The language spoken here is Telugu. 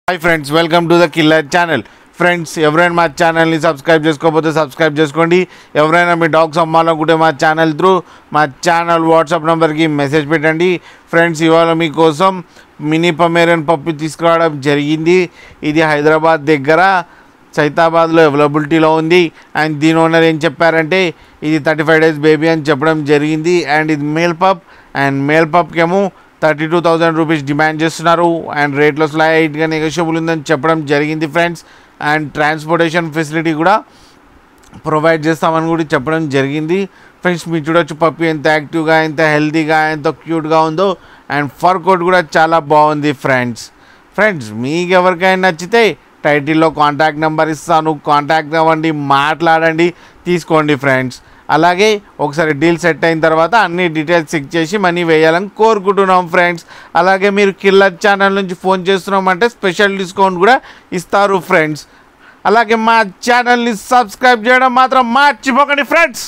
Hi friends, welcome to the killer channel. Friends, ఎవరైనా మా ఛానల్ని సబ్స్క్రైబ్ చేసుకోకపోతే సబ్స్క్రైబ్ చేసుకోండి. ఎవరైనా మీ డాగ్స్ అమ్మాలనుకుంటే మా ఛానల్ త్రూ మా ఛానల్ వాట్సాప్ నెంబర్కి మెసేజ్ పెట్టండి. ఫ్రెండ్స్, ఇవాళ మీకోసం మినీ పమేరియన్ పప్పి తీసుకురావడం జరిగింది. ఇది హైదరాబాద్ దగ్గర సైతాబాద్లో అవైలబిలిటీలో ఉంది. అండ్ దీని ఓనర్ ఏం చెప్పారంటే ఇది 35 days బేబీ అని చెప్పడం జరిగింది. అండ్ ఇది మేల్ పప్. అండ్ మేల్ పప్కేమో 32,000 రూపీస్ డిమాండ్ చేస్తున్నారు. అండ్ రేట్లో స్లైట్గా నెగోషియబుల్ ఉందని చెప్పడం జరిగింది ఫ్రెండ్స్. అండ్ ట్రాన్స్పోర్టేషన్ ఫెసిలిటీ కూడా ప్రొవైడ్ చేస్తామని కూడా చెప్పడం జరిగింది. ఫ్రెండ్స్, మీరు చూడొచ్చు పప్పి ఎంత యాక్టివ్గా, ఎంత హెల్తీగా, ఎంత క్యూట్గా ఉందో. అండ్ ఫర్ కోట్ కూడా చాలా బాగుంది ఫ్రెండ్స్, మీకు ఎవరికైనా నచ్చితే టైటిల్లో కాంటాక్ట్ నెంబర్ ఇస్తాను, కాంటాక్ట్ అవ్వండి, మాట్లాడండి, తీసుకోండి ఫ్రెండ్స్. అలాగే ఒకసారి డీల్ సెట్ అయిన తర్వాత అన్ని డీటెయిల్స్ చెక్ చేసి మనీ వేయాలని కోరుకుంటున్నాం ఫ్రెండ్స్. అలాగే మీరు కిల్లర్ ఛానల్ నుంచి ఫోన్ చేస్తున్నామంటే స్పెషల్ డిస్కౌంట్ కూడా ఇస్తారు ఫ్రెండ్స్. అలాగే మా ఛానల్ని సబ్స్క్రైబ్ చేయడం మాత్రం మర్చిపోకండి ఫ్రెండ్స్.